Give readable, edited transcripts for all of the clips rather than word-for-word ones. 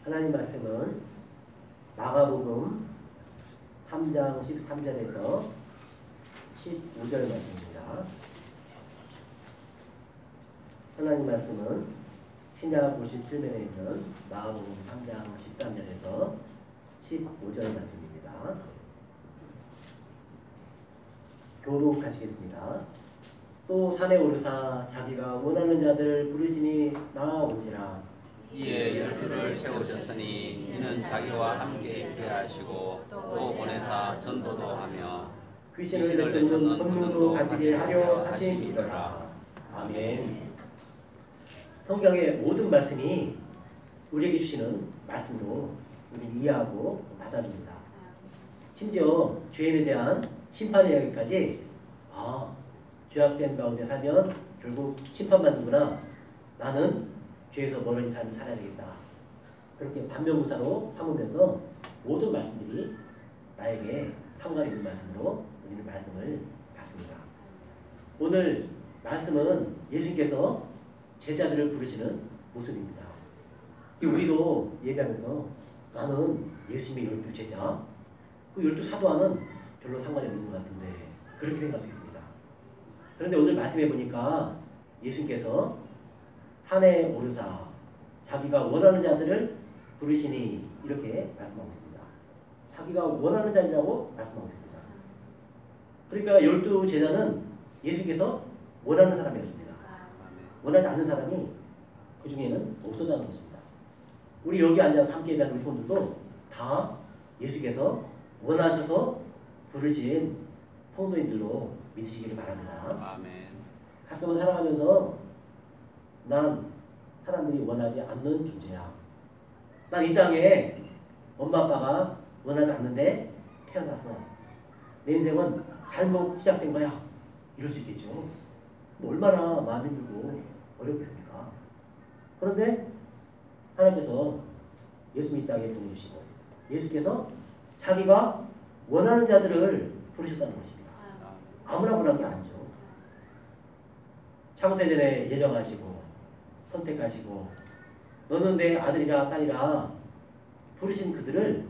하나님 말씀은 마가복음 3장 13절에서 15절 말씀입니다. 하나님 말씀은 신약 57면에 있는 마가복음 3장 13절에서 15절 말씀입니다. 교독하시겠습니다. 또 산에 오르사 자기가 원하는 자들을 부르시니 나아온지라. 이에 열두를 세우셨으니 이는 자기와 함께 있게 하시고 또 보내사 전도도 하며 귀신을 내쫓는 권능도 가지게 하려 하심이더라. 아멘. 성경의 모든 말씀이 우리에게 주시는 말씀으로 우리는 이해하고 받아들입니다. 심지어 죄인에 대한 심판의 이야기까지 죄악된 가운데 살면 결국 심판받는구나. 나는 죄에서 멀어진 삶을 살아야 되겠다. 그렇게 반면교사로 삼으면서 모든 말씀들이 나에게 상관 있는 말씀으로 우리는 말씀을 받습니다. 오늘 말씀은 예수님께서 제자들을 부르시는 모습입니다. 우리도 예배하면서 나는 예수님의 12 제자, 그 12 사도와는 별로 상관이 없는 것 같은데 그렇게 생각할 수 있습니다. 그런데 오늘 말씀해 보니까 예수님께서 산에 오르사 자기가 원하는 자들을 부르시니 이렇게 말씀하고 있습니다. 자기가 원하는 자들이라고 말씀하고 있습니다. 그러니까 12 제자는 예수께서 원하는 사람이었습니다. 원하지 않는 사람이 그 중에는 없었다는 것입니다. 우리 여기 앉아서 함께 예배하는 우리 성도들도 다 예수께서 원하셔서 부르신 성도인들로 믿으시기를 바랍니다. 가끔은 살아가면서 난 사람들이 원하지 않는 존재야. 난 이 땅에 엄마 아빠가 원하지 않는데 태어났어. 내 인생은 잘못 시작된 거야. 이럴 수 있겠죠. 얼마나 마음이 힘들고 어렵겠습니까? 그런데 하나님께서 예수님 이 땅에 보내주시고 예수께서 자기가 원하는 자들을 부르셨다는 것입니다. 아무나 부르는 게 아니죠. 창세전에 예정하시고 선택하시고 너는 내 아들이라 딸이라 부르신 그들을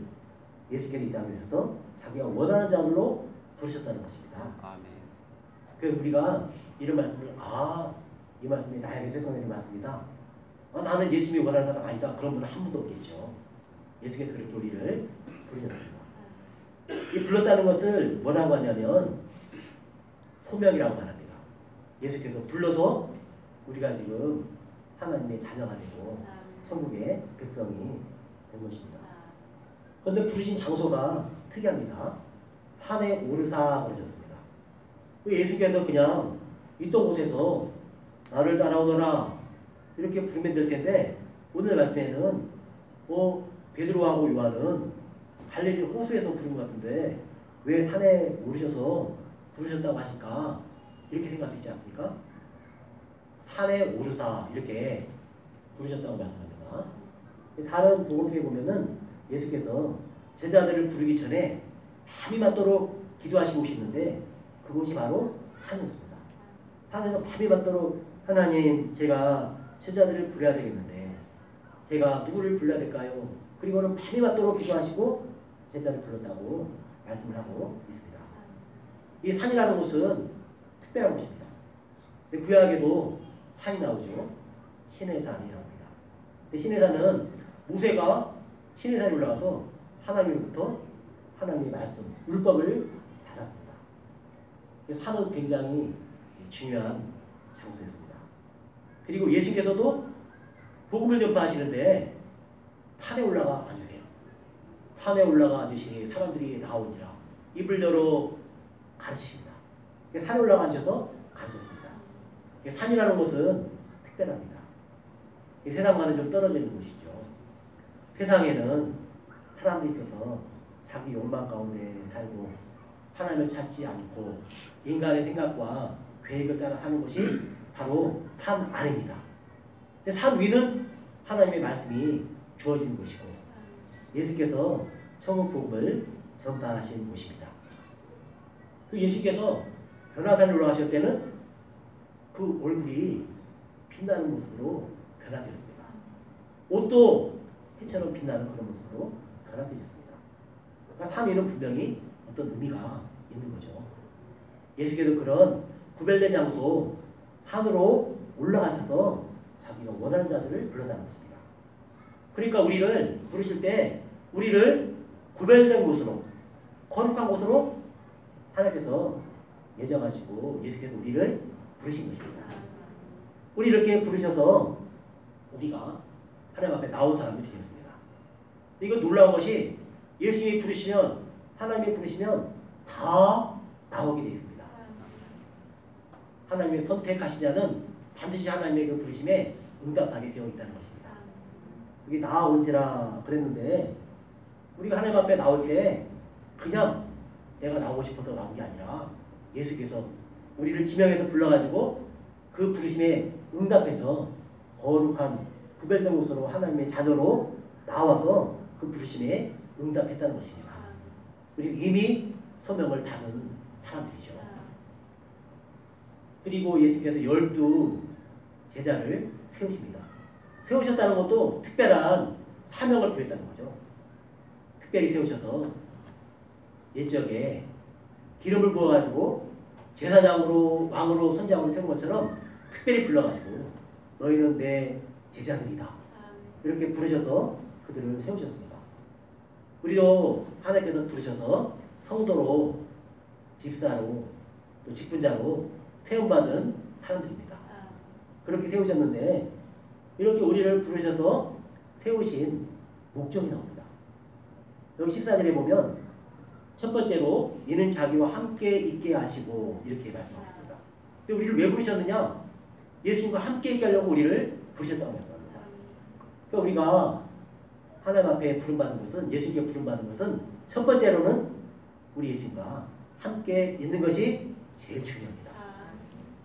예수께서 이 땅에 오셔서 자기가 원하는 자들로 부르셨다는 것입니다. 그래서 우리가 이런 말씀을 이 말씀이 나에게 되돌리는 말씀이다. 나는 예수님이 원하는 사람 아니다. 그런 분은 한 분도 없겠죠. 예수께서 그렇게 우리를 부르셨습니다. 이 불렀다는 것을 뭐라고 하냐면 소명이라고 말합니다. 예수께서 불러서 우리가 지금 하나님의 자녀가 되고 천국의 백성이 된 것입니다. 그런데 부르신 장소가 특이합니다. 산에 오르사 그러셨습니다. 예수께서 그냥 있던 곳에서 나를 따라오너라 이렇게 부르면 될 텐데 오늘 말씀에는 베드로하고 요한은 갈릴리 호수에서 부른 것 같은데 왜 산에 오르셔서 부르셨다고 하실까? 이렇게 생각할 수 있지 않습니까? 산에 오르사 이렇게 부르셨다고 말씀합니다. 다른 복음서에 보면은 예수께서 제자들을 부르기 전에 밤이 맞도록 기도하신 곳이 있는데 그곳이 바로 산이었습니다. 산에서 밤이 맞도록 하나님 제가 제자들을 부려야 되겠는데 제가 누구를 불러야 될까요? 그리고는 밤이 맞도록 기도하시고 제자를 불렀다고 말씀을 하고 있습니다. 이 산이라는 곳은 특별한 곳입니다. 구약에도 산이 나오죠. 시내산이라고 합니다. 시내산은 모세가 시내산에 올라가서 하나님으로부터 하나님의 말씀, 율법을 받았습니다. 산은 굉장히 중요한 장소였습니다. 그리고 예수께서도 복음을 전파하시는데 산에 올라가 앉으세요. 산에 올라가 앉으시니 사람들이 나오니라. 입을 열어 가르치십니다. 산에 올라가 앉아서 가르쳤습니다. 산이라는 곳은 특별합니다. 세상과는 좀 떨어져 있는 곳이죠. 세상에는 사람들이 있어서 자기 욕망 가운데 살고 하나님을 찾지 않고 인간의 생각과 계획을 따라 사는 것이 바로 산 아래입니다. 산 위는 하나님의 말씀이 주어지는 곳이고 예수께서 천국 복음을 전파하신 곳입니다. 그 예수께서 변화산에 올라가실 때는 그 얼굴이 빛나는 모습으로 변화되었습니다. 옷도 해처럼 빛나는 그런 모습으로 변화되셨습니다. 그러니까 산에는 분명히 어떤 의미가 있는 거죠. 예수께서 그런 구별된 장소 산으로 올라가셔서 자기가 원하는 자들을 불러다는 것입니다. 그러니까 우리를 부르실 때 우리를 구별된 곳으로, 거룩한 곳으로 하나님께서 예정하시고 예수께서 우리를 부르신 것입니다. 우리 이렇게 부르셔서 우리가 하나님 앞에 나온 사람이 되었습니다. 이거 놀라운 것이 예수님이 부르시면, 하나님이 부르시면 다 나오게 되어 있습니다. 하나님의 선택하시자는 반드시 하나님의 그 부르심에 응답하게 되어 있다는 것입니다. 여기 나온지라 그랬는데 우리가 하나님 앞에 나올 때 그냥 내가 나오고 싶어서 나온 게 아니라 예수께서 우리를 지명해서 불러가지고 그 부르심에 응답해서 거룩한 구별된 곳으로 하나님의 자녀로 나와서 그 부르심에 응답했다는 것입니다. 우리는 이미 소명을 받은 사람들이죠. 그리고 예수께서 12 제자를 세우십니다. 세우셨다는 것도 특별한 사명을 부여했다는 거죠. 특별히 세우셔서 옛적에 기름을 부어가지고 제사장으로, 왕으로, 선장으로 세운 것처럼 특별히 불러가지고 너희는 내 제자들이다. 이렇게 부르셔서 그들을 세우셨습니다. 우리도 하나님께서 부르셔서 성도로, 집사로, 또 직분자로 세움받은 사람들입니다. 그렇게 세우셨는데 이렇게 우리를 부르셔서 세우신 목적이 나옵니다. 여기 14절에 보면 첫 번째로 이는 자기와 함께 있게 하시고 이렇게 말씀하셨습니다. 근데 우리를 왜 부르셨느냐? 예수님과 함께 있게 하려고 우리를 부르셨다고 말씀합니다. 그러니까 우리가 하나님 앞에 부름받은 것은, 예수님께 부름받은 것은 첫 번째로는 우리 예수님과 함께 있는 것이 제일 중요합니다.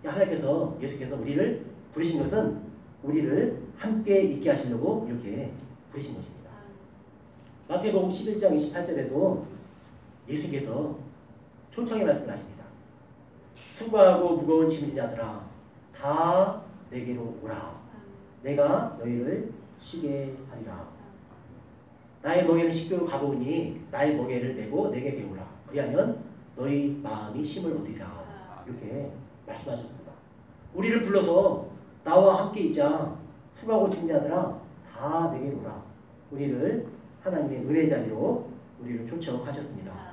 하나님께서, 예수께서 우리를 부르신 것은 우리를 함께 있게 하시려고 이렇게 부르신 것입니다. 마태복음 11장 28절에도 예수께서 초청의 말씀을 하십니다. 수고하고 무거운 짐진 자들아 다 내게로 오라. 내가 너희를 쉬게 하리라. 나의 멍에는 쉽게 가보니 나의 멍에를 메고 내게 배우라. 그리하면 너희 마음이 힘을 얻으리라. 이렇게 말씀하셨습니다. 우리를 불러서 나와 함께 있자. 수고하고 짐진 자들아 다 내게로 오라. 우리를 하나님의 은혜 자리로 우리를 초청하셨습니다.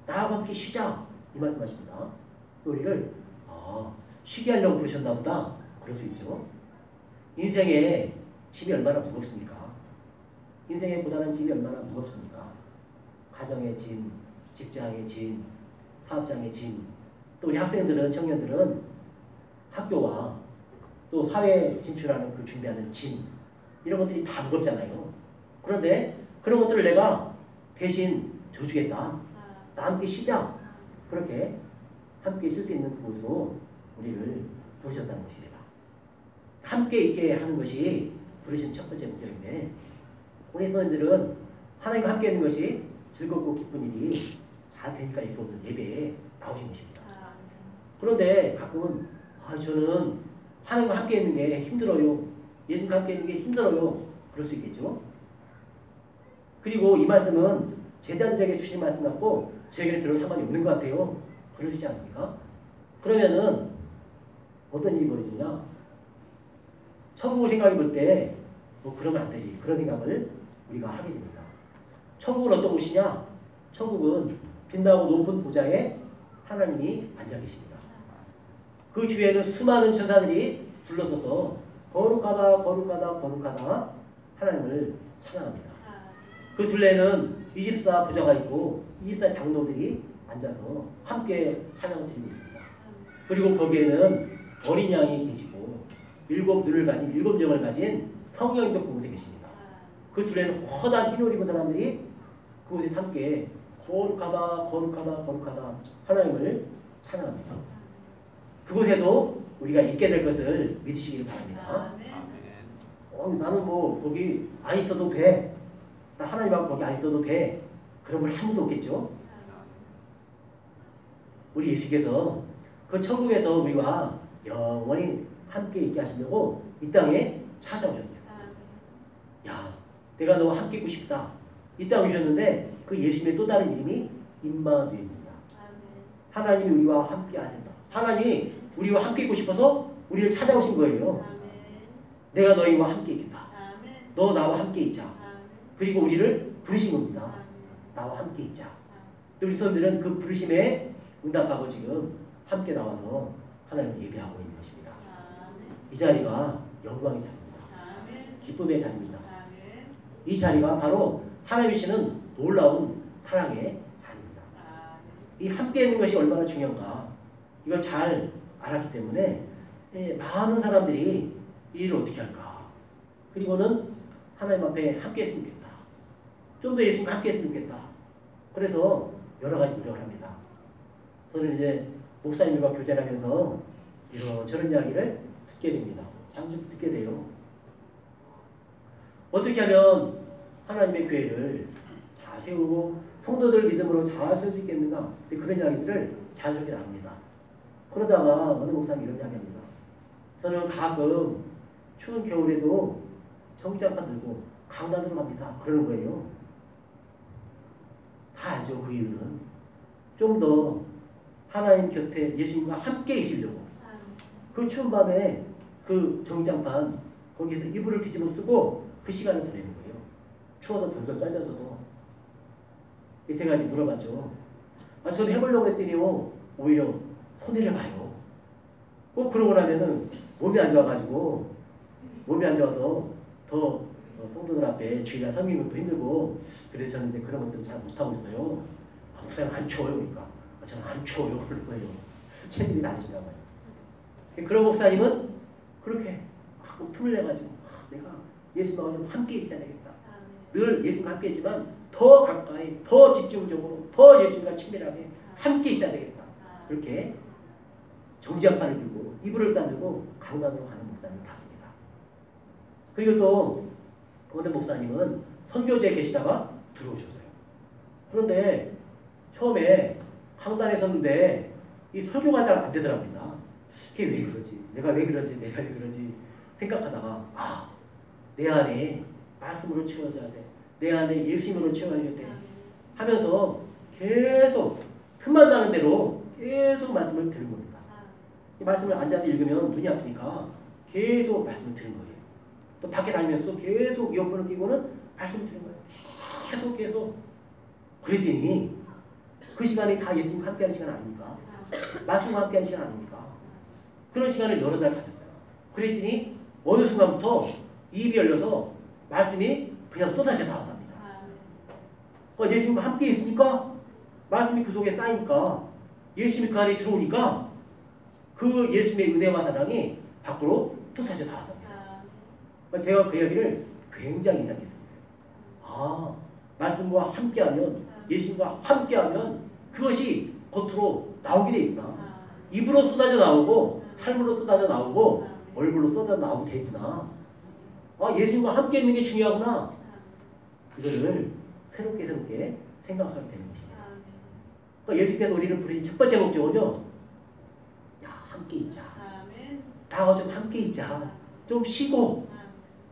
나와 함께 쉬자. 이 말씀하십니다. 우리를 쉬게 하려고 부르셨나 보다. 그럴 수 있죠. 인생의 짐이 얼마나 무겁습니까? 인생에 고단한 짐이 얼마나 무겁습니까? 가정의 짐, 직장의 짐, 사업장의 짐, 또 우리 학생들은, 청년들은 학교와 또 사회에 진출하는 그 준비하는 짐, 이런 것들이 다 무겁잖아요. 그런데 그런 것들을 내가 대신 져주겠다. 나 함께 쉬자. 그렇게 함께 쉴 수 있는 그곳으로 우리를 부르셨다는 것입니다. 함께 있게 하는 것이 부르신 첫 번째 목적인데, 우리 선생님들은 하나님과 함께 있는 것이 즐겁고 기쁜 일이 잘 되니까 이렇게 오늘 예배에 나오신 것입니다. 그런데 가끔은 저는 하나님과 함께 있는 게 힘들어요. 예수님과 함께 있는 게 힘들어요. 그럴 수 있겠죠. 그리고 이 말씀은 제자들에게 주신 말씀 같고 저에게는 별로 상관이 없는 것 같아요. 그럴 수 있지 않습니까? 그러면은 어떤 일이 벌어지냐? 천국을 생각해 볼 때 그러면 안 되지. 그런 생각을 우리가 하게 됩니다. 천국은 어떤 곳이냐? 천국은 빛나고 높은 보좌에 하나님이 앉아 계십니다. 그 주위에는 수많은 천사들이 둘러서서 거룩하다 거룩하다 거룩하다 하나님을 찬양합니다. 그 둘레는 24 보좌가 있고 24 장로들이 앉아서 함께 찬양을 드리고 있습니다. 그리고 거기에는 어린 양이 계시고 7눈을 가진 7영을 가진 성령님도 그곳에 계십니다. 그 둘레는 허다한 흰 옷 입은 사람들이 그곳에 함께 거룩하다 거룩하다 거룩하다 하나님을 찬양합니다. 그곳에도 우리가 있게 될 것을 믿으시기를 바랍니다. 나는 거기 안 있어도 돼. 나 하나님하고 거기 안 있어도 돼. 그런 분 한 분도 없겠죠. 우리 예수께서 그 천국에서 우리와 영원히 함께 있게 하시려고 이 땅에 찾아오셨어요. 야, 내가 너와 함께 있고 싶다. 이 땅에 오셨는데 그 예수님의 또 다른 이름이 임마누엘입니다. 하나님이 우리와 함께 하신다. 하나님이 우리와 함께 있고 싶어서 우리를 찾아오신 거예요. 내가 너희와 함께 있겠다. 너 나와 함께 있자. 그리고 우리를 부르신 겁니다. 나와 함께 있자. 우리 선들은 그 부르심에 응답하고 지금 함께 나와서 하나님을 예배하고 있는 것입니다. 이 자리가 영광의 자리입니다. 기쁨의 자리입니다. 이 자리가 바로 하나님이 주시는 놀라운 사랑의 자리입니다. 이 함께 있는 것이 얼마나 중요한가 이걸 잘 알았기 때문에 많은 사람들이 이 일을 어떻게 할까 그리고는 하나님 앞에 함께 했으면 좋겠다. 좀 더 예수님과 함께 했으면 좋겠다. 그래서 여러 가지 노력을 합니다. 저는 이제 목사님과 교제를 하면서 저런 이야기를 듣게 됩니다. 자주 듣게 돼요. 어떻게 하면 하나님의 교회를 잘 세우고 성도들 믿음으로 잘 세울 수 있겠는가? 그런 이야기들을 자연스럽게 나옵니다. 그러다가 어느 목사님이 이런 이야기합니다. 저는 가끔 추운 겨울에도 전기장판 들고 강단으로 갑니다. 그러는 거예요. 다 알죠. 그 이유는 좀 더 하나님 곁에 예수님과 함께 있으려고 그 추운 밤에 그 전기장판 거기에서 이불을 뒤집어 쓰고 그 시간을 보내는 거예요. 추워서 덜덜 떨면서도. 제가 이제 물어봤죠. 저는 해보려고 했더니요 오히려 손해를 봐요. 꼭 그러고 나면은 몸이 안 좋아가지고 몸이 안 좋아서 더 성도들 앞에 주일날 섬기는 것도 힘들고 그래서 저는 이제 그런 것들을 잘 못하고 있어요. 목사님 안 추워요? 그러니까 저는 안 추워요. 그러는 거예요. 체질이 다르신가 봐요. 그런 목사님은 그렇게 꼭 틈을 내가지고 내가 예수님과 함께 있어야 되겠다. 늘 예수님과 함께 있지만 더 가까이 더 집중적으로 더 예수님과 친밀하게 함께 있어야 되겠다. 그렇게 정지장판을 들고 이불을 싸들고 강단으로 가는 목사님을 봤습니다. 그리고 또 어느 목사님은 선교제에 계시다가 들어오셨어요. 그런데 처음에 강단에 섰는데 이 설교가 잘 안 되더랍니다. 그게 왜 그러지? 내가 왜 그러지? 생각하다가 내 안에 말씀으로 채워져야 돼. 내 안에 예수님으로 채워야 돼. 하면서 계속 틈만 나는 대로 계속 말씀을 들은 겁니다. 이 말씀을 앉아서 읽으면 눈이 아프니까 계속 말씀을 들은 거예요. 또 밖에 다니면서 계속 이어폰을 끼고는 말씀을 들은 거예요. 계속. 그랬더니 그 시간이 다 예수님과 함께하는 시간 아닙니까? 말씀과 함께하는 시간 아닙니까? 그런 시간을 여러 달 가졌어요. 그랬더니 어느 순간부터 입이 열려서 말씀이 그냥 쏟아져 나왔답니다. 예수님과 함께 있으니까 말씀이 그 속에 쌓이니까 예수님이 그 안에 들어오니까 그 예수님의 은혜와 사랑이 밖으로 쏟아져 나왔답니다. 제가 그 이야기를 굉장히 인상 깊었어요. 말씀과 함께하면 예수님과 함께하면 그것이 겉으로 나오게 돼 있구나. 입으로 쏟아져 나오고 삶으로 쏟아져 나오고 얼굴로 쏟아져 나오게 돼 있구나. 예수님과 함께 있는 게 중요하구나. 이거를 새롭게 생각하게 되는 것입니다. 예수께서 우리를 부르신 첫 번째 목적은요. 함께 있자. 나와 좀 함께 있자. 좀 쉬고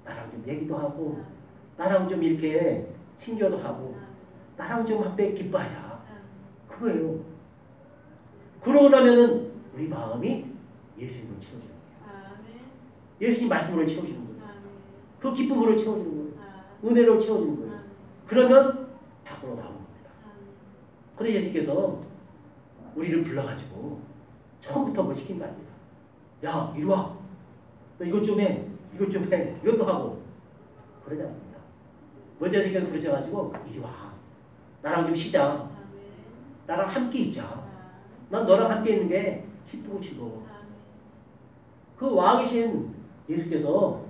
나랑 좀 얘기도 하고 나랑 좀 이렇게 친교도 하고 나랑 좀 함께 기뻐하자. 그거예요. 그러고 나면은 우리 마음이 예수님으로 채워지는 거예요. 예수님 말씀으로 채워지는 거예요. 그 기쁨으로 채워지는 거예요. 은혜로 채워지는 거예요. 그러면 밖으로 나오는 겁니다. 그래서 예수님께서 우리를 불러가지고 처음부터 뭐 시킨 거 아닙니다. 야, 이리 와. 너 이것 좀 해. 이것 좀 해. 이것도 하고. 그러지 않습니다. 먼저 예수님께서 부르셔가지고 이리 와. 나랑 좀 쉬자. 나랑 함께 있자. 난 너랑 함께 있는 게 기쁘고 즐거워. 그 왕이신 예수께서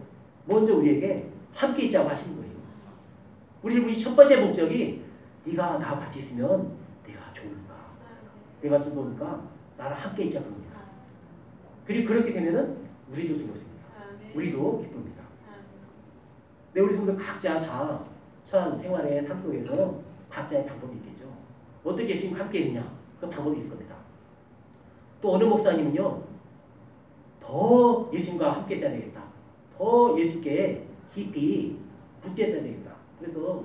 먼저 우리에게 함께 있자고 하시는 거예요. 우리를 부르신 첫 번째 목적이 네가 나와 같이 있으면 내가 좋을까? 내가 즐거우니까 나랑 함께 있자고 합니다. 그리고 그렇게 되면은 우리도 즐겁습니다. 우리도 기쁩니다. 네, 우리 성도 각자 다 처한 생활의 삶 속에서 각자의 방법이 있겠죠. 어떻게 예수님과 함께 있느냐? 그 방법이 있을 겁니다. 또 어느 목사님은요. 더 예수님과 함께 있어야 되겠다. 더 예수님께 깊이 붙어 있어야 되겠다. 그래서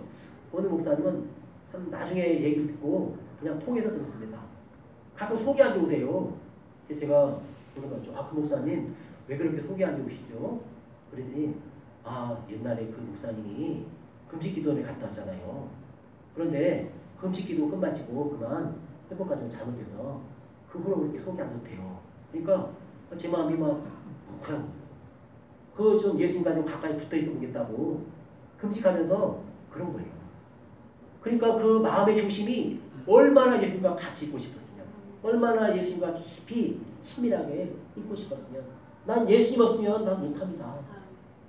어느 목사님은 참 나중에 얘기를 듣고 그냥 통해서 들었습니다. 가끔 속이 안 좋으세요. 제가 물어봤죠. 그 목사님 왜 그렇게 속이 안 좋으시죠? 그랬더니 옛날에 그 목사님이 금식기도원에 갔다 왔잖아요. 그런데 금식기도 끝마치고 그만 회복 과정이 잘못돼서 그 후로 그렇게 속이 안 좋대요. 그러니까 제 마음이 막 뭉클한 그 좀 예수님과 좀 가까이 붙어 있어 보겠다고 금식하면서 그런 거예요. 그러니까 그 마음의 중심이 얼마나 예수님과 같이 있고 싶었으면, 얼마나 예수님과 깊이 친밀하게 있고 싶었으면, 난 예수님 없으면 난 못합니다.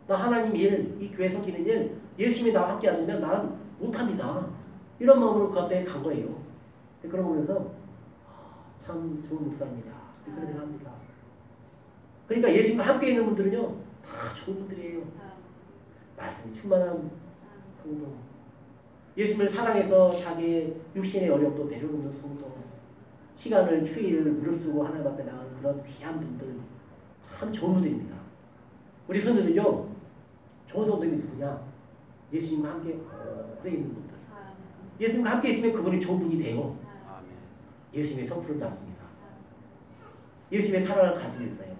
나 하나님 일, 이 교회 섬기는 일, 예수님이 나와 함께 하시면 난 못합니다. 이런 마음으로 그 앞에 간 거예요. 그런 거 보면서 참 좋은 목사입니다. 그런 생각합니다. 그러니까 예수님과 함께 있는 분들은요 다 좋은 분들이에요. 말씀이 충만한 성도, 예수님을 사랑해서 자기의 육신의 어려움도 내려놓는 성도, 시간을 휴일을 무릅쓰고 하나님 앞에 나가는 그런 귀한 분들, 참 좋은 분들입니다. 우리 성도들요 좋은 성도님이 누구냐? 예수님과 함께 오래 있는 분들. 예수님과 함께 있으면 그분이 좋은 분이 돼요. 예수님의 성품을 낳습니다. 예수님의 사랑을 가지고 있어요.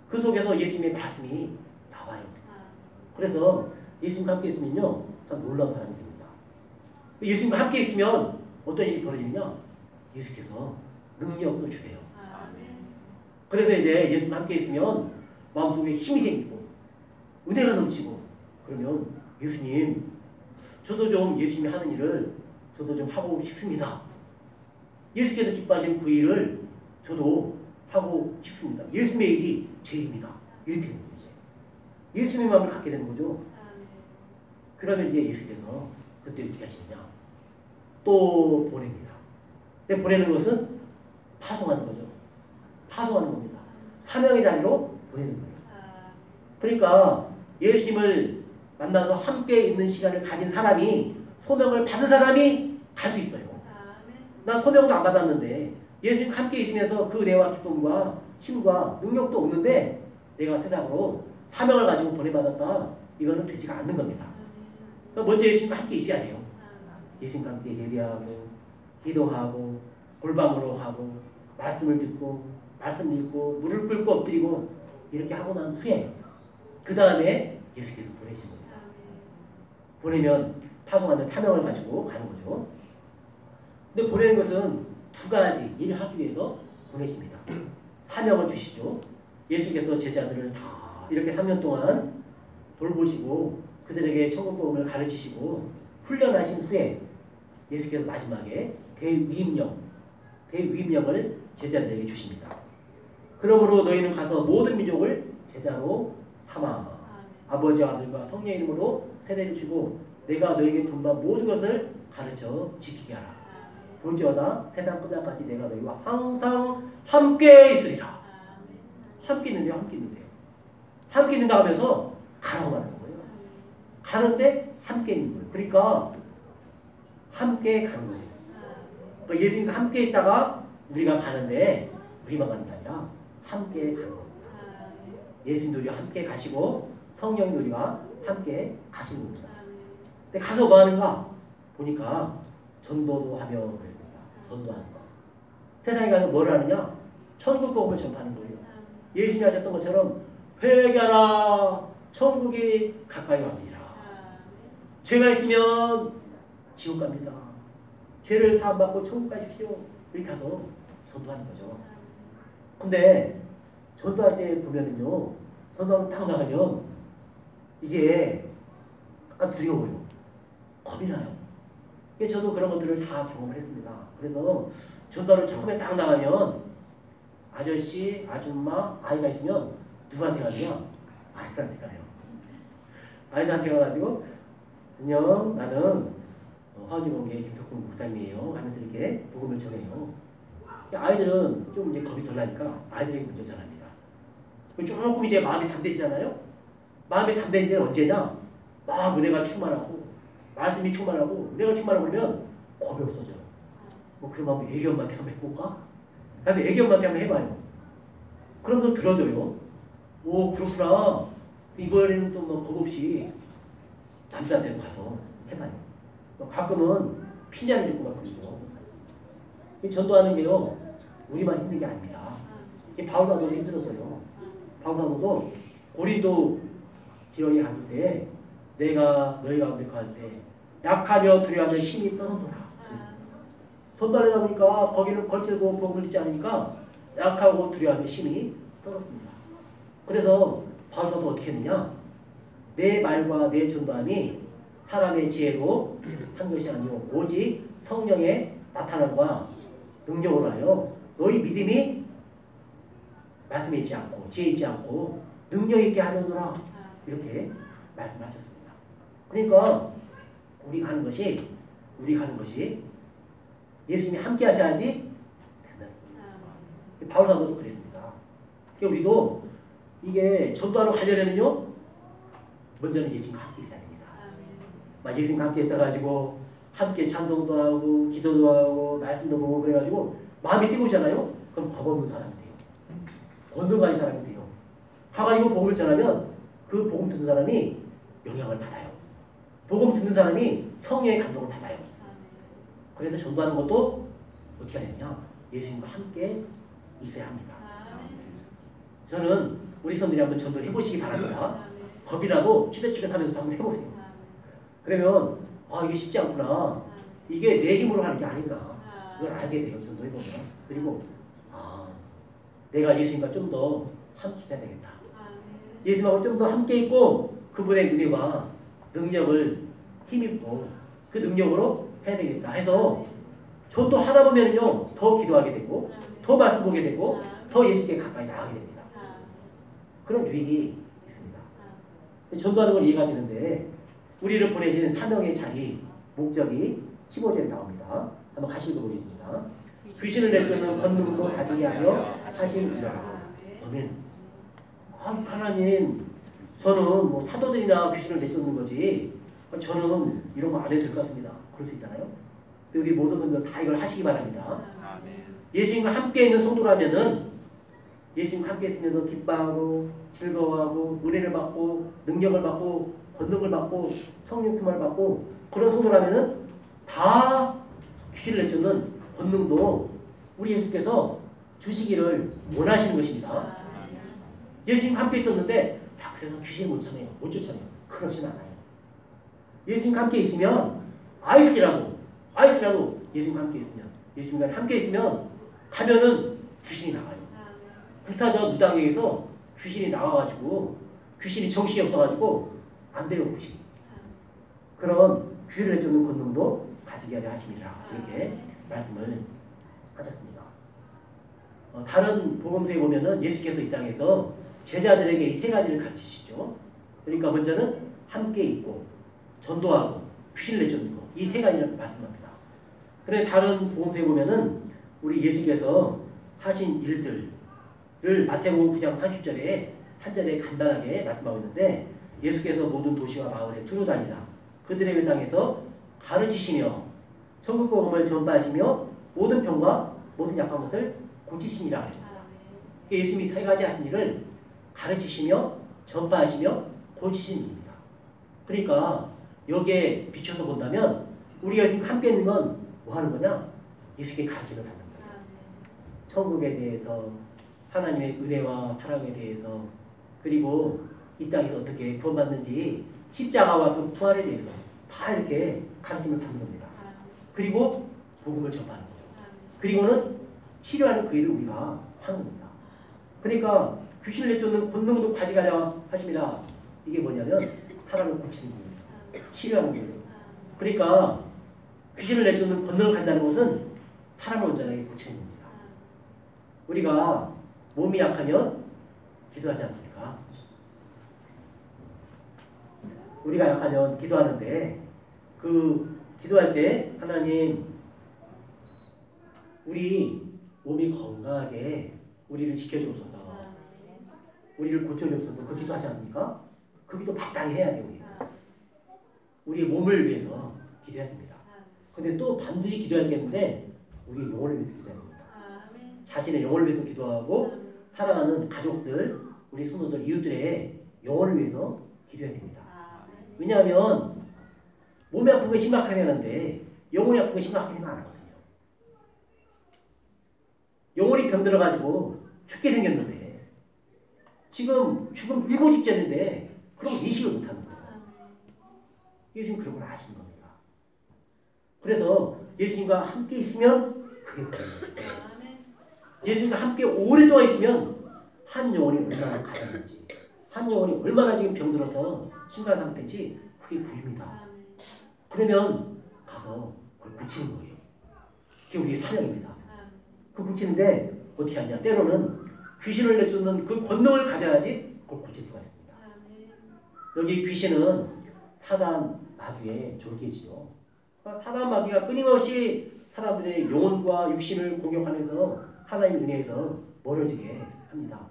그 속에서 예수님의 말씀이 나와요. 그래서 예수님과 함께 있으면요 참 놀라운 사람이 됩니다. 예수님과 함께 있으면 어떤 일이 벌어지느냐? 예수께서 능력도 주세요. 그래서 이제 예수님과 함께 있으면 마음속에 힘이 생기고 은혜가 넘치고, 그러면 예수님 저도 좀 예수님이 하는 일을 저도 좀 하고 싶습니다. 예수께서 기뻐하시는 그 일을 저도 하고 싶습니다. 예수님의 일이 제 일입니다. 이렇게 되는 거죠. 예수님의 마음을 갖게 되는 거죠. 그러면 이제 예수께서 그때 어떻게 하시느냐? 또 보냅니다. 근데 보내는 것은 파송하는 거죠. 파송하는 겁니다. 사명의 자리로 보내는 거예요. 그러니까 예수님을 만나서 함께 있는 시간을 가진 사람이, 소명을 받은 사람이 갈 수 있어요. 난 소명도 안 받았는데 예수님과 함께 있으면서 그 은혜와 기쁨과 힘과 능력도 없는데 내가 세상으로 사명을 가지고 보내받았다, 이거는 되지가 않는 겁니다. 그러니까 먼저 예수님과 함께 있어야 돼요. 예수님과 함께 예배하고 기도하고 골방으로 하고 말씀을 듣고 말씀 읽고 무릎 꿇고 엎드리고 이렇게 하고 난 후에 그 다음에 예수께서 보내신 겁니다. 보내면 파송하는 사명을 가지고 가는 거죠. 근데 보내는 것은 두 가지 일을 하기 위해서 보내십니다. 사명을 주시죠. 예수께서 제자들을 다 이렇게 3년 동안 돌보시고 그들에게 천국 복음을 가르치시고 훈련하신 후에 예수께서 마지막에 대위임령을 제자들에게 주십니다. 그러므로 너희는 가서 모든 민족을 제자로 삼아 아버지와 아들과 성령의 이름으로 세례를 주고 내가 너희에게 분부한 모든 것을 가르쳐 지키게 하라. 본지어다 세상 끝날까지 내가 너희와 항상 함께 있으리라. 함께 있는데요. 함께 있는다 하면서 가라고 말하는 거예요. 가는데 함께 있는 거예요. 그러니까 함께 가는 거예요. 그러니까 예수님과 함께 있다가 우리가 가는데 우리만 가는 게 아니라 함께 가는 겁니다. 예수님도 우리와 함께 가시고 성령님도 우리와 함께 가시는 겁니다. 근데 가서 뭐 하는가? 보니까 전도도 하며 그랬습니다. 전도하는 거. 세상에 가서 뭘 하느냐? 천국 복음을 전파하는 거예요. 예수님이 하셨던 것처럼 회개하라, 천국이 가까이 옵니다. 죄가 있으면 지옥 갑니다. 죄를 사함받고 천국 가십시오. 이렇게 가서 전도하는 거죠. 근데 전도할 때 보면은요, 전도하면 딱 나가면 이게 약간 두려워요. 겁이 나요. 저도 그런 것들을 다 경험을 했습니다. 그래서 전도를 처음에 딱 나가면 아저씨, 아줌마, 아이가 있으면 누구한테 가느냐? 아이들한테 가요. 아이들한테 가가지고 안녕, 나는 화원유봉교회 김석훈 목사님이에요 하면서 이렇게 복음을 전해요. 아이들은 좀 이제 겁이 덜 나니까 아이들에게 먼저 전합니다. 조금 이제 마음이 담대해지잖아요. 마음이 담대해질 때는 언제냐? 막 은혜가 충만하고 말씀이 충만하고 은혜가 충만하고 그러면 겁이 없어져요. 그럼 한번 애기 엄마한테 한번 해볼까? 그래서 애기 엄마한테 한번 해봐요. 그럼 또 들어줘요. 오, 그렇구나. 이번에는 또 뭐 겁 없이 남자한테도 가서 해봐요. 가끔은 핀잔을 듣고 막 그러죠. 이 전도하는 게요, 우리만 힘든 게 아닙니다. 바울 사도도 힘들었어요. 바울 사도도 고린도 지역에 갔을 때 내가 너희 가운데 갈 때 약하며 두려워하며 힘이 떠난도다 그랬습니다. 전도하려다 보니까 거기는 거칠고 복을 잊지 않으니까 약하고 두려워하며 힘이 떨었습니다. 그래서 바울 사도 어떻게 했느냐? 내 말과 내 전도함이 사람의 지혜로 한 것이 아니오 오직 성령의 나타남과 능력으로 하여 너희 믿음이 말씀에 있지 않고 지혜에 있지 않고 능력 있게 하려노라 이렇게 말씀하셨습니다. 그러니까 우리가 하는 것이 예수님이 함께 하셔야지 된다. 바울 사도도 그랬습니다. 그러니까 우리도 이게 전도하러 가려면요 먼저는 예수님과 함께 있어야 됩니다. 막 예수님과 함께 있어가지고 함께 찬송도 하고 기도도 하고 말씀도 보고 그래가지고 마음이 뜨거우잖아요. 그럼 법 없는 사람이 돼요. 권능 가진 사람이 돼요. 가가지고 복음을 전하면 그 복음 듣는 사람이 영향을 받아요. 복음 듣는 사람이 성령의 감동을 받아요. 그래서 전도하는 것도 어떻게 해야 되냐? 예수님과 함께 있어야 합니다. 저는 우리 성들이 한번 전도를 해보시기 바랍니다. 법이라도 쭈뼛쭈뼛하면서 한번 해보세요. 그러면 이게 쉽지 않구나. 이게 내 힘으로 하는 게 아닌가. 이걸 알게 돼요. 전도해보면. 그리고 내가 예수님과 좀 더 함께 있어야 되겠다. 예수님하고 좀 더 함께 있고 그분의 은혜와 능력을 힘입고 그 능력으로 해야 되겠다 해서 전도 하다 보면요 더 기도하게 되고 더 말씀 보게 되고 더 예수께 가까이 나가게 됩니다. 그런 유익이 있습니다. 전도하는 건 이해가 되는데 우리를 보내신 사명의 자리 목적이 15절에 나옵니다. 한번 같이 읽어보겠습니다. 귀신을 내쫓는 권능도 가지게 하려 하심이라. 아멘. 하나님, 저는 뭐 사도들이나 귀신을 내쫓는 거지 저는 이런 거 안 해도 될 것 같습니다. 그럴 수 있잖아요. 우리 모든 분들 다 이걸 하시기 바랍니다. 예수님과 함께 있는 성도라면은 예수님과 함께 있으면서 기뻐하고 즐거워하고 은혜를 받고 능력을 받고 권능을 받고 성령 충만을 받고 그런 성도라면은 다 귀신을 내쫓는 권능도 우리 예수께서 주시기를 원하시는 것입니다. 예수님과 함께 있었는데 그래서 귀신 못 참아요. 못 쫓아내요. 그러진 않아요. 예수님과 함께 있으면 알지라도 예수님과 함께 있으면 예수님과 함께 있으면 가면은 귀신이 나가요. 구타전 무당에게서 귀신이 나와가지고 귀신이 정신이 없어가지고 안 돼요. 귀신이. 그런 귀신을 내쫓는 권능도 가지게 하려 하심이라 이렇게 말씀을 하셨습니다. 다른 복음서에 보면은 예수께서 이 땅에서 제자들에게 이 세 가지를 가르치시죠. 그러니까 먼저는 함께 있고 전도하고 귀신을 내쫓는 것 이 세 가지를 말씀합니다. 그런데 다른 복음서에 보면은 우리 예수께서 하신 일들을 마태복음 9장 30절에 한 절에 간단하게 말씀하고 있는데 예수께서 모든 도시와 마을에 두루 다니다 그들의 땅에서 가르치시며 천국 복음을 전파하시며 모든 병과 모든 약한 것을 고치시니라 했습니다. 예수님이 세 가지 하신 일을 가르치시며 전파하시며 고치시는 일입니다. 그러니까 여기에 비춰서 본다면 우리가 예수님 함께 있는 건 뭐 하는 거냐? 예수님께 가르침을 받는 거예요. 천국에 대해서 하나님의 은혜와 사랑에 대해서 그리고 이 땅에서 어떻게 구원받는지 십자가와 그 부활에 대해서 다 이렇게 가르침을 받는 겁니다. 그리고 복음을 전파하는 거죠. 그리고는 치료하는 그 일을 우리가 하는 겁니다. 그러니까 귀신을 내쫓는 권능도 가져가려 하십니다. 이게 뭐냐면 사람을 고치는 거예요. 치료하는 거예요. 그러니까 귀신을 내쫓는 권능을 간다는 것은 사람을 온전하게 고치는 겁니다. 우리가 몸이 약하면 기도하지 않습니까? 우리가 약하면 기도하는데 그 기도할 때 하나님 우리 몸이 건강하게 우리를 지켜주옵소서 우리를 고쳐주옵소서 그 기도하지 않습니까? 그 기도 마땅히 해야 돼요. 우리의 몸을 위해서 기도해야 됩니다. 근데 또 반드시 기도해야 되는데 우리의 영혼을 위해서 기도해야 됩니다. 자신의 영혼을 위해서 기도하고 사랑하는 가족들, 우리 성도들, 이웃들의 영혼을 위해서 기도해야 됩니다. 왜냐하면 몸이 아픈 거 심각하게 하는데 영혼이 아픈 거 심각하게 안 하거든요. 영혼이 병들어가지고 죽게 생겼는데 지금 죽음 일보 직전인데 그럼 인식을 못하는 거예요. 예수님 그런 걸 아시는 겁니다. 그래서 예수님과 함께 있으면 그게 보여요. 예수님과 함께 오랫동안 있으면 한 영혼이 얼마나 가난한지, 한 영혼이 얼마나 지금 병들어서 심각한 상태인지 그게 보입니다. 그러면 가서 그걸 고치는 거예요. 그게 우리의 사명입니다. 그걸 고치는데 어떻게 하냐? 때로는 귀신을 내쫓는 그 권능을 가져야지 그걸 고칠 수가 있습니다. 여기 귀신은 사단 마귀의 졸개지요. 그러니까 사단 마귀가 끊임없이 사람들의 영혼과 육신을 공격하면서 하나님의 은혜에서 멀어지게 합니다.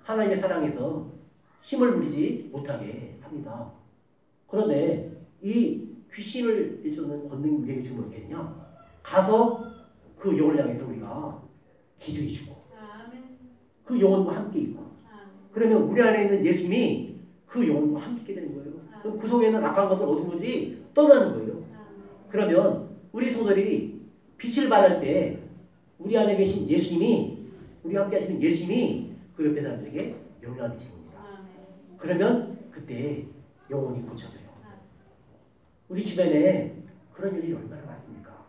하나님의 사랑에서 힘을 누리지 못하게 합니다. 그런데 이 귀신을 내쫓는 권능이 우리에게 주면 어떻겠냐? 가서 그 영혼을 향해서 우리가 기도해주고 그 영혼과 함께 있고 그러면 우리 안에 있는 예수님이 그 영혼과 함께 있게 되는 거예요. 그럼 그 속에는 악한 것을 어두운 것들이 떠나는 거예요. 그러면 우리 소들이 빛을 발할 때 우리 안에 계신 예수님이 우리와 함께 하시는 예수님이 그 옆에 사람들에게 영향을 미치는 겁니다. 그러면 그때 영혼이 고쳐져요. 우리 주변에 그런 일이 얼마나 많습니까?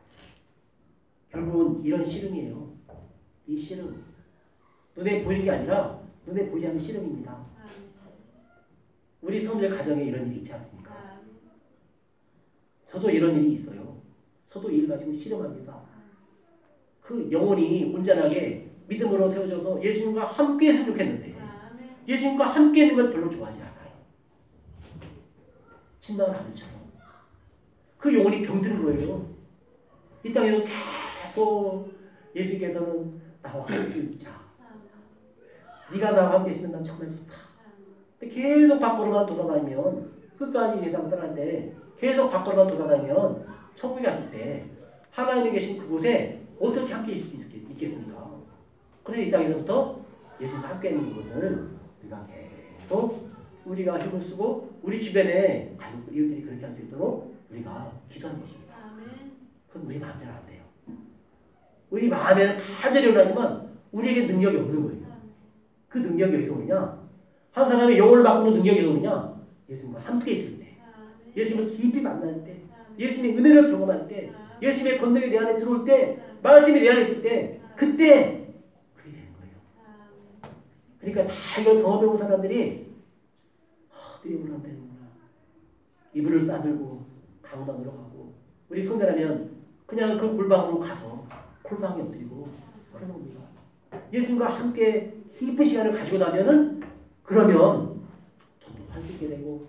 결국은 이런 씨름이에요. 이 씨름. 눈에 보이는 게 아니라 눈에 보이지 않는 씨름입니다. 우리 성도의 가정에 이런 일이 있지 않습니까? 저도 이런 일이 있어요. 저도 일 가지고 씨름합니다. 그 영혼이 온전하게 믿음으로 세워져서 예수님과 함께 했으면 좋겠는데 예수님과 함께 있는 걸 별로 좋아하지 않아요. 신나는 아들처럼. 그 영혼이 병드는 거예요. 이 땅에서 계속 예수께서는 나와 함께 있자. 네가 나와 함께 있으면 난 정말 좋다. 근데 계속 밖으로만 돌아다니면 끝까지 예상 떠날 때 계속 밖으로만 돌아다니면 천국에 갔을 때 하나님이 계신 그곳에 어떻게 함께 있겠습니까? 그래서 이 땅에서부터 예수님과 함께 있는 것을 우리가 계속 우리가 힘을 쓰고 우리 주변에 가족들, 이웃들이 그렇게 할 수 있도록 우리가 기도하는 것입니다. 그건 우리 마음대로 안 돼요. 우리 마음에는 간절히 원하지만 우리에게 능력이 없는 거예요. 그 능력이 어디서 오느냐? 한 사람의 영혼을 바꾸는 능력이 어디서 오느냐? 예수님과 함께 있을 때, 예수님을 깊이 만날 때, 예수님의 은혜를 경험할 때, 예수님의 권능이 내 안에 들어올 때, 말씀이 내 안에 있을 때, 그때 그게 되는 거예요. 그러니까 다 이걸 경험해본 사람들이 어떻게 하면 되는구나. 이불을 싸들고 강단으로 가고 우리 성대라면 그냥 그 골방으로 가서 골방에 엎드리고 그러는 겁니다. 예수님과 함께 깊은 시간을 가지고 나면은 그러면 전도도 할 수 있게 되고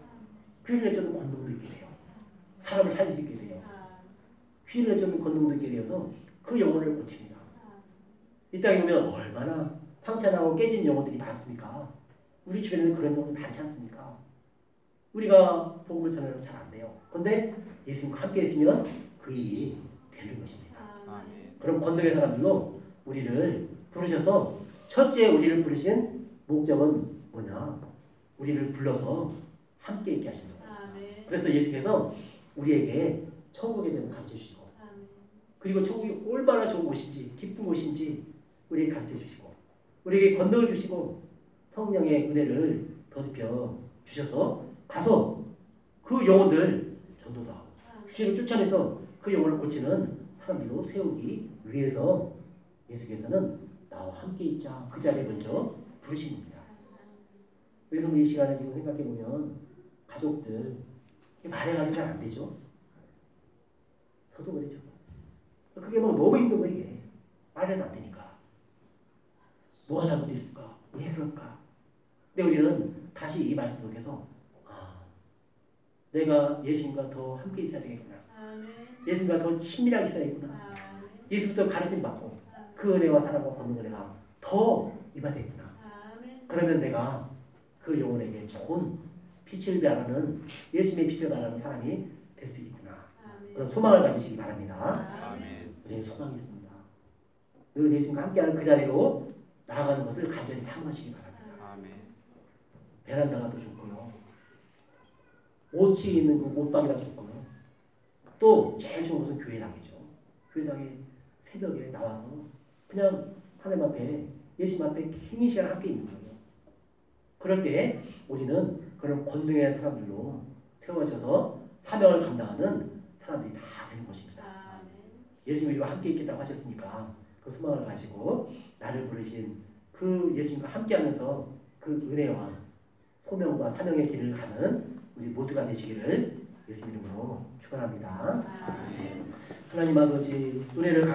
귀를 내쫓는 권능도 있게 돼요. 사람을 살릴 수 있게 돼요. 귀를 내쫓는 권능도 있게 되어서 그 영혼을 고칩니다. 이 땅에 오면 얼마나 상처나고 깨진 영혼들이 많습니까? 우리 주변에는 그런 영혼이 많지 않습니까? 우리가 복음을 전하려고 잘 안 돼요. 그런데 예수님과 함께 있으면 그 일이 되는 것입니다. 그럼 권능의 사람들도 우리를 부르셔서 첫째 우리를 부르신 목적은 뭐냐? 우리를 불러서 함께 있게 하시는 거예요. 그래서 예수께서 우리에게 천국에 대해서 가르쳐 주시고 그리고 천국이 얼마나 좋은 곳인지 기쁜 곳인지 우리에게 가르쳐 주시고 우리에게 권능을 주시고 성령의 은혜를 더럽혀 주셔서 가서 그 영혼들 전도도 하고 귀신을 쫓아내서 그 영혼을 고치는 사람들로 세우기 위해서 예수께서는 나와 함께 있자 그 자리에 먼저 부르신 겁니다. 그래서 이 시간에 지금 생각해보면 가족들 말해가지고 잘 안 되죠. 저도 그랬죠. 그게 뭐 너무 힘든 거예요. 이게 말해도 안 되니까 뭐가 잘못됐을까? 왜 그럴까? 근데 우리는 다시 이 말씀 속에서 내가 예수님과 더 함께 있어야 되겠구나. 예수님과 더 친밀하게 있어야 되겠구나. 예수부터 가르침 받고 그 은혜와 사랑과 권능을 내가 더 입어야겠구나. 그러면 내가 그 영혼에게 좋은 빛을 발하는 예수님의 빛을 발하는 사람이 될 수 있구나. 그런 소망을 가지시기 바랍니다. 우리는 소망이 있습니다. 늘 예수님과 함께하는 그 자리로 나아가는 것을 간절히 사모하시기 바랍니다. 베란다가 더 좋고요. 옷이 있는 그 옷방이 더 좋고요. 또 제일 좋은 것은 교회당이죠. 교회당이 새벽에 나와서 그냥 하나님 앞에, 예수님 앞에 긴 시간 함께 있는 거예요. 그럴 때 우리는 그런 권능의 사람들로 세워져서 사명을 감당하는 사람들이 다 되는 것입니다. 예수님이 우리와 함께 있겠다고 하셨으니까 그 소망을 가지고 나를 부르신 그 예수님과 함께하면서 그 은혜와 소명과 사명의 길을 가는 우리 모두가 되시기를 예수님 이름으로 축원합니다. 하나님 아버지, 은혜를